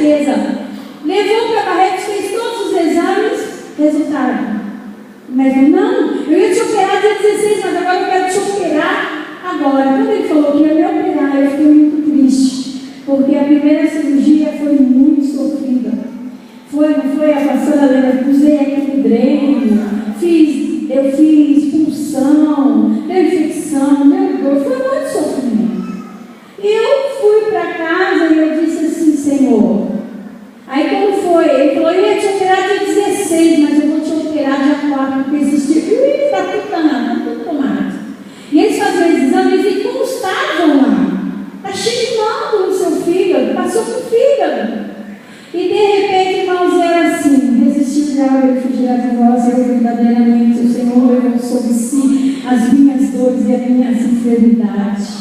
certeza. Levou para Barretos, fez todos os exames, resultado. Mas não, eu ia te operar dia 16, mas agora eu quero te operar agora. Quando ele falou que ia me operar, eu fiquei muito triste, porque a primeira cirurgia foi muito sofrida. Não foi a pastora Helena, usei aquele dreno, eu fiz punção, deu infecção, meu Deus, foi muito sofrimento. E eu fui para casa e eu disse assim, Senhor. Aí como foi? Ele falou, eu ia te operar dia 16, mas eu vou te operar dia 4, porque existe. Está tudo danado, está tudo tomado. E eles faziam os exames e constavam lá. Está cheio de nódulo no seu fígado, passou por fígado. E de repente, irmãos, era assim, resistiu já, ele fugirá de vós, eu verdadeiramente, o Senhor levou sobre si as minhas dores e as minhas enfermidades.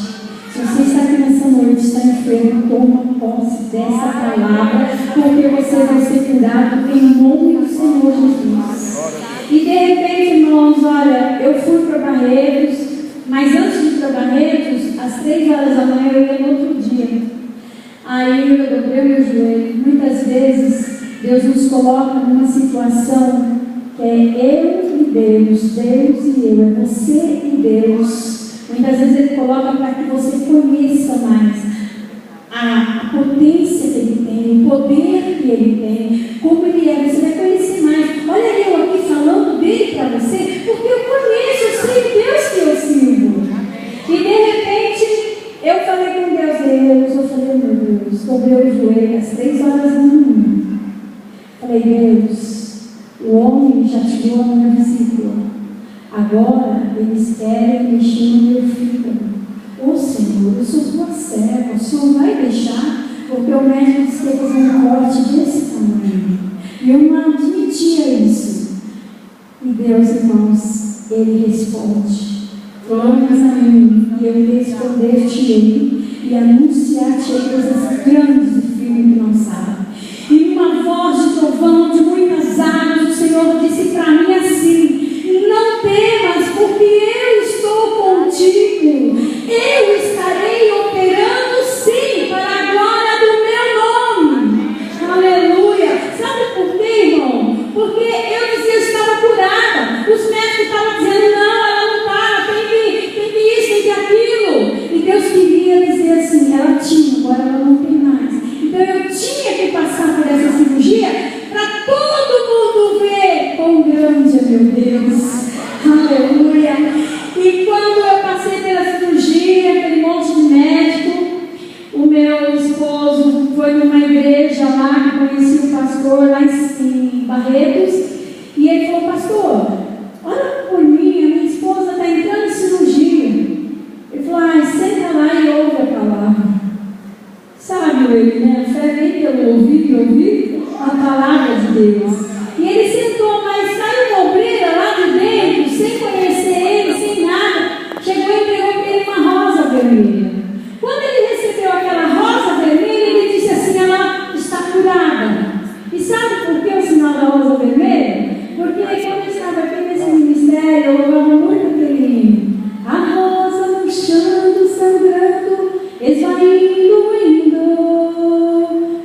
Se você está aqui nessa noite, está enfermo, toma posse dessa palavra, porque você vai ser curado em nome do Senhor Jesus. E de repente, irmãos, olha, eu fui para Barretos, mas antes de ir para Barretos, às 3 horas da manhã, eu ia no outro dia. Aí eu dobrei meu joelho. Muitas vezes Deus nos coloca numa situação que é eu e Deus, Deus e eu, é você e Deus. Muitas vezes Ele coloca para que você conheça mais a potência que Ele tem, o poder que Ele tem, como Ele é. Você vai conhecer mais. Olha eu aqui falando dele para você, porque eu conheço, eu sei o Deus que eu sirvo. E de repente eu falei com Deus, eu falei, meu Deus, dobrei o joelho às 3 horas da manhã. Falei, Deus, o homem já tirou a minha vesícula. Agora eles querem mexer no meu fígado. Ô Senhor, eu sou tua serva, o Senhor vai deixar? Porque o médico disse que ia fazer um corte desse tamanho. E eu não admitia isso. E Deus, irmãos, Ele responde. Clamas a mim, e eu responder-te-ei, e anunciar-te-ei coisas grandes e firmes que não sabem. E uma voz de trovão de muitas águas, o Senhor disse para mim assim: não temas, porque eu estou contigo. Eu estarei operando sim, para a glória do meu nome. Aleluia. Sabe por quê, irmão? Porque eu dizia que estava curada. Os médicos estavam dizendo, não, ela não está, tem isso, tem aquilo. E Deus queria dizer assim, ela tinha, agora ela não tem mais. Então eu tinha que passar por essa cirurgia para todo mundo ver quão grande é meu Deus. Aleluia. E quando eu passei pela cirurgia, aquele monte de médico, o meu esposo foi numa igreja lá, que conhecia o pastor lá em Barretos, e ele falou, pastor, olha por mim, a minha esposa está entrando em cirurgia. Ele falou, senta lá e ouve a palavra. Sabe ele, né? A fé vem pelo ouvir a palavra de Deus. E ele sentou, mas saiu uma obreira lá de dentro, sem conhecer ele, sem nada. Chegou e entregou para ele uma rosa vermelha. Quando ele recebeu aquela rosa vermelha, ele disse assim, ela está curada. E sabe por que o sinal da rosa vermelha? Porque quando eu estava aqui nesse ministério, eu louvava muito aquele hino. A rosa murchando, sangrando, esvaindo,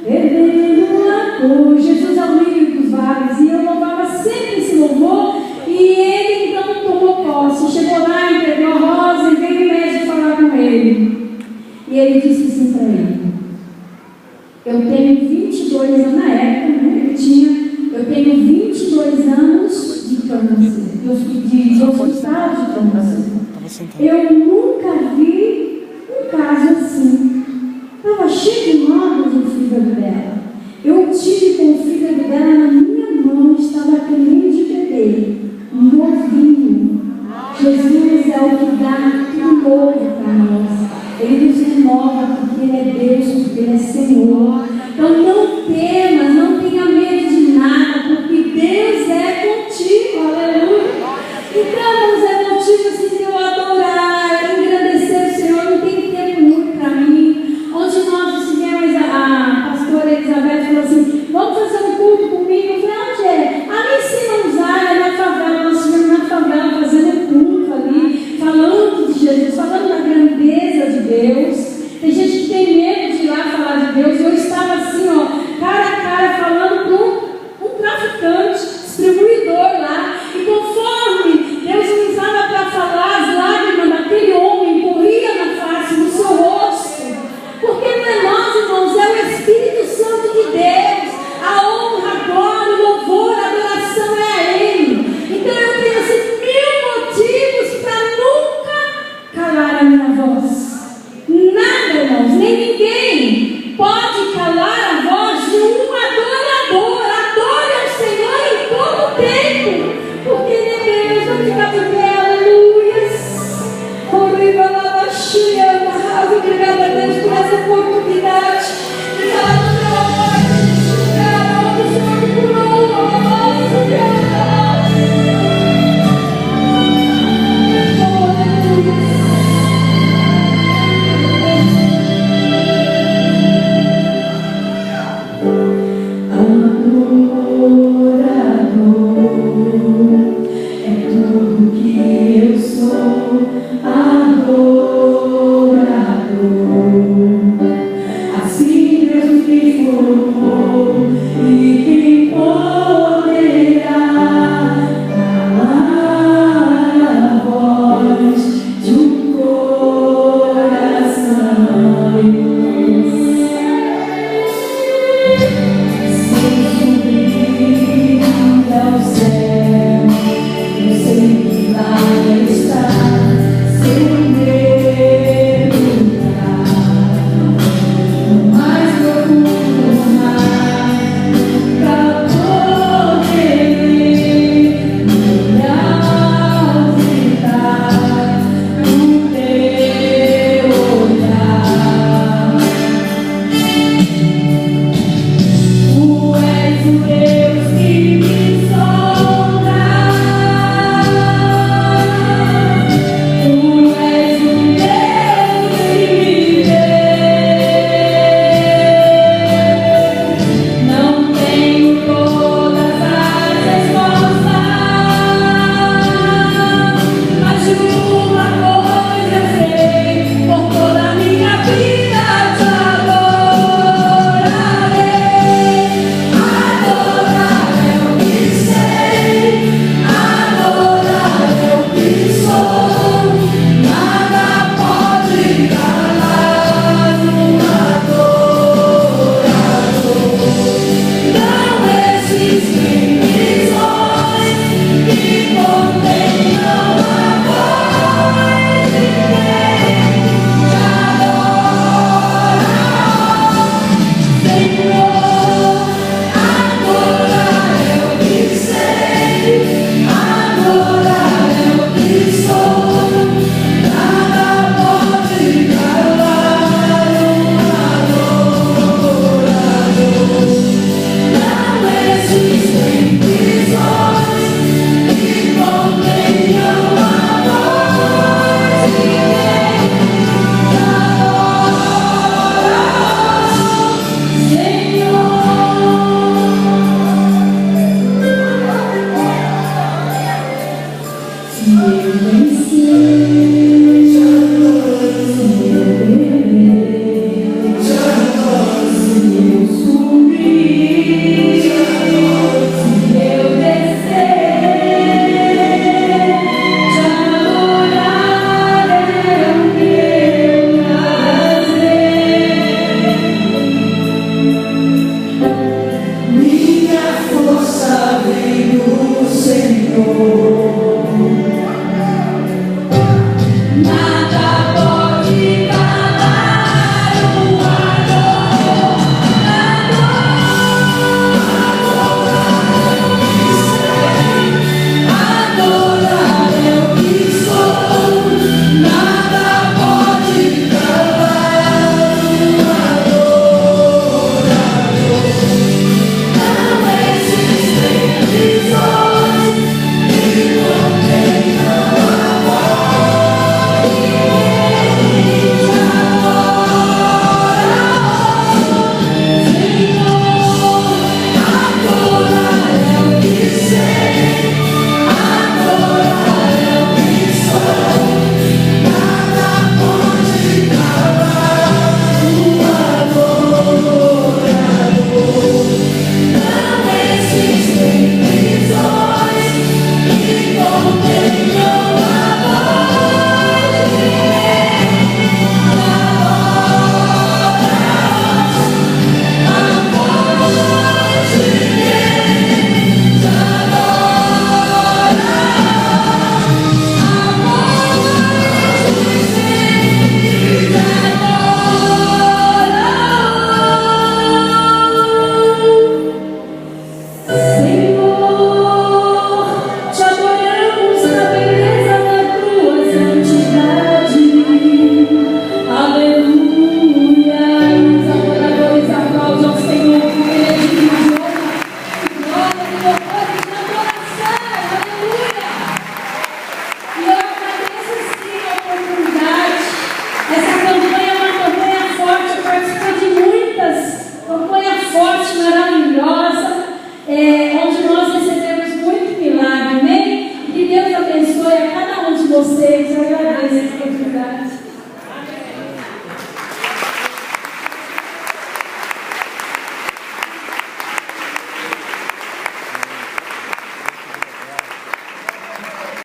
perdendo a cor. Jesus é o lírio dos vales. E eu louvava sempre esse louvor. E ele então tomou posse. Chegou lá, entregou a rosa e veio o médico falar com ele. E ele disse assim para ele: eu tenho 22 anos, na época, né? Eu tenho 22 anos de câncer, de hospital de câncer. Eu nunca